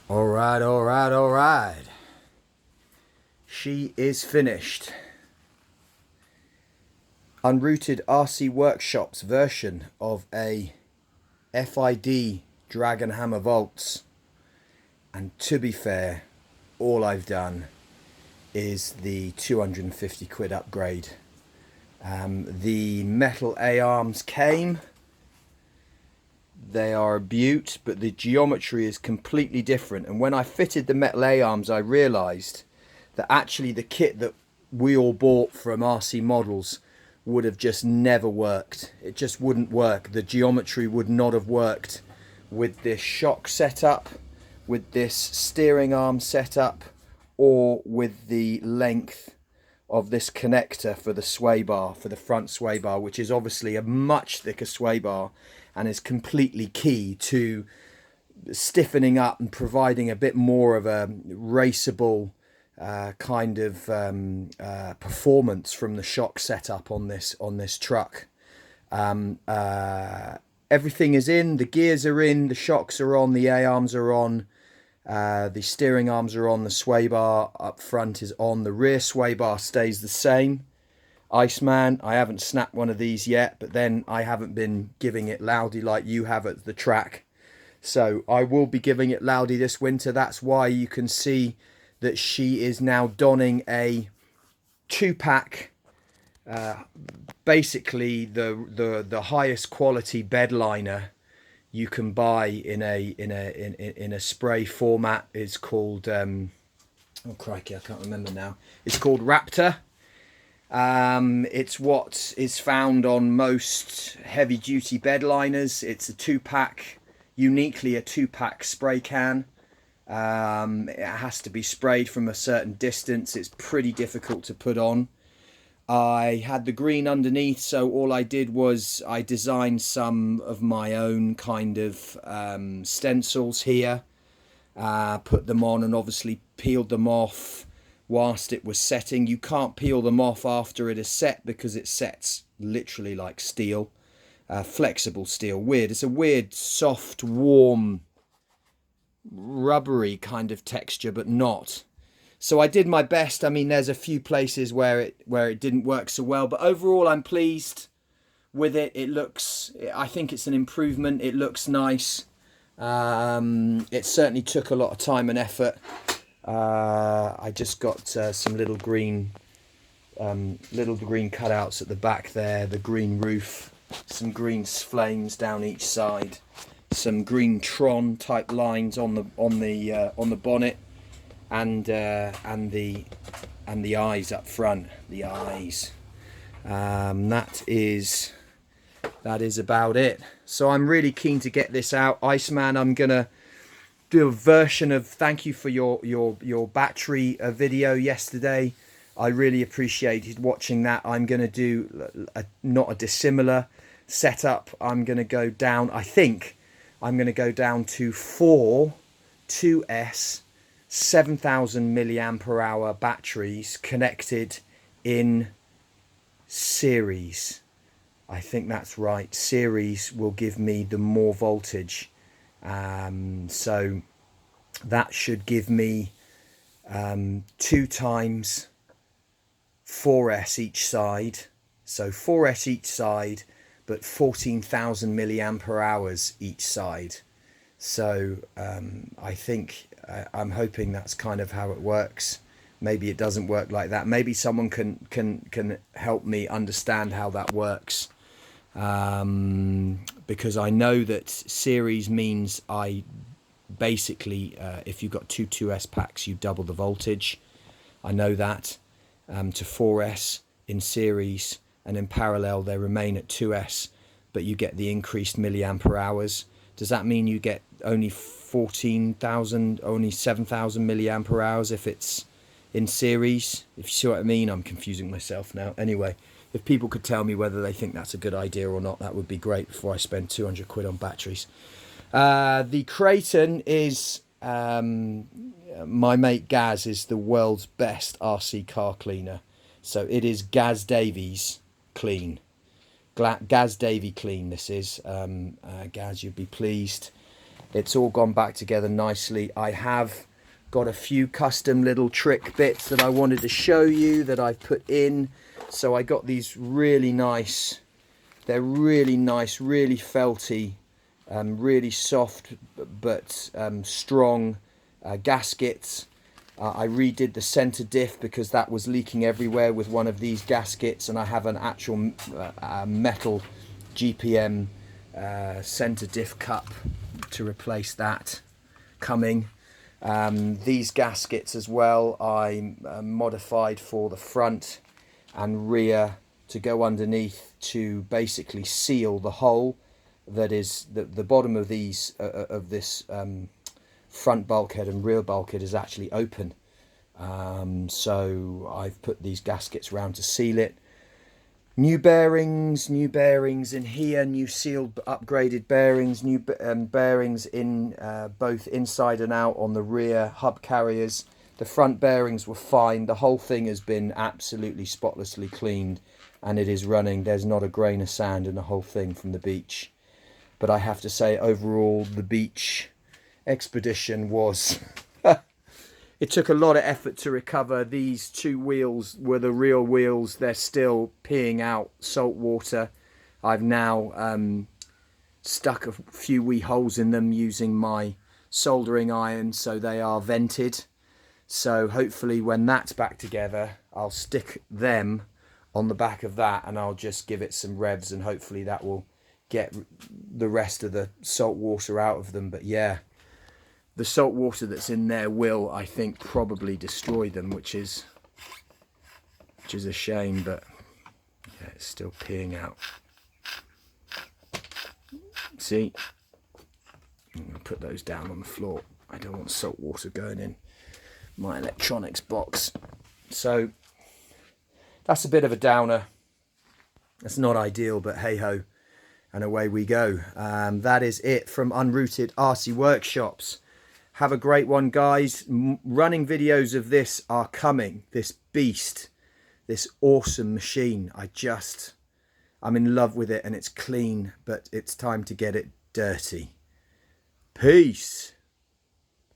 All right, all right, all right. She is finished. Unrooted RC Workshop's version of a FID Dragon Hammer Volts. And to be fair, all I've done is the 250 quid upgrade. The metal A-arms came. They are a beaut, but the geometry is completely different. And when I fitted the metal A-arms, I realised that actually the kit that we all bought from RC Models would have just never worked. It just wouldn't work. The geometry would not have worked with this shock setup, with this steering arm setup, or with the length of this connector for the sway bar, for the front sway bar, which is obviously a much thicker sway bar and is completely key to stiffening up and providing a bit more of a raceable kind of performance from the shock setup on this truck. Everything is in, the gears are in, the shocks are on, the A-arms are on, the steering arms are on, the sway bar up front is on, the rear sway bar stays the same. Iceman, I haven't snapped one of these yet, but then I haven't been giving it loudy like you have at the track. So I will be giving it loudy this winter. That's why you can see that she is now donning a 2-pack, basically the highest quality bed liner you can buy in a spray format. Is called oh crikey, I can't remember now. It's called Raptor. It's what is found on most heavy duty bed liners. It's a 2-pack, uniquely a 2-pack spray can. It has to be sprayed from a certain distance. It's pretty difficult to put on. I had the green underneath, so all I did was I designed some of my own kind of stencils here, put them on and obviously peeled them off whilst it was setting. You can't peel them off after it is set because it sets literally like steel, flexible steel. Weird. It's a weird, soft, warm, rubbery kind of texture, but not. So I did my best. I mean, there's a few places where it didn't work so well, but overall I'm pleased with it. It looks, I think it's an improvement. It looks nice. It certainly took a lot of time and effort. I just got some little green cutouts at the back there, the green roof, some green flames down each side, some green Tron type lines on the bonnet, and the eyes up front. The eyes. That is about it. So I'm really keen to get this out. Iceman, I'm gonna do a version of thank you for your battery video yesterday. I really appreciated watching that. I'm going to do not a dissimilar setup. I'm going to go down, I think I'm going to go down to 4 2S 7,000 milliampere hour batteries connected in series. I think that's right. Series will give me the more voltage. So that should give me 2 times 4S each side. So 4S each side, but 14,000 milliampere hours each side. So I think I'm hoping that's kind of how it works. Maybe it doesn't work like that. Maybe someone can help me understand how that works. Because I know that series means I basically, if you've got 2 2S packs, you double the voltage. I know that. To 4S in series, and in parallel they remain at 2S, but you get the increased milliampere hours. Does that mean you get only 14,000, only 7,000 milliampere hours if it's in series? If you see what I mean, I'm confusing myself now. Anyway, if people could tell me whether they think that's a good idea or not, that would be great before I spend 200 quid on batteries. The Creighton is, my mate Gaz is the world's best RC car cleaner. So it is Gaz Davies clean. Gaz Davy clean this is. Gaz, you'd be pleased. It's all gone back together nicely. I have got a few custom little trick bits that I wanted to show you that I've put in. So I got these really nice, they're really nice, really felty, really soft but strong gaskets. I redid the center diff because that was leaking everywhere with one of these gaskets, and I have an actual metal GPM center diff cup to replace that coming. These gaskets as well I modified for the front and rear to go underneath to basically seal the hole that is the bottom of these of this front bulkhead and rear bulkhead is actually open. So I've put these gaskets around to seal it. New bearings in here, new sealed upgraded bearings, new bearings in both inside and out on the rear hub carriers. The front bearings were fine. The whole thing has been absolutely spotlessly cleaned, and it is running. There's not a grain of sand in the whole thing from the beach. But I have to say, overall, the beach expedition was it took a lot of effort to recover. These two wheels were the real wheels. They're still peeing out salt water. I've now stuck a few wee holes in them using my soldering iron, so they are vented. So hopefully when that's back together, I'll stick them on the back of that and I'll just give it some revs, and hopefully that will get the rest of the salt water out of them. But yeah, the salt water that's in there will, I think, probably destroy them, which is a shame, but yeah, it's still peeing out. See, I'm going to put those down on the floor. I don't want salt water going in my electronics box. So that's a bit of a downer. That's not ideal, but hey ho, and away we go. That is it from Unrooted RC Workshops. Have a great one, guys. Running videos of this are coming. This beast, this awesome machine. I'm in love with it, and it's clean, but it's time to get it dirty. Peace.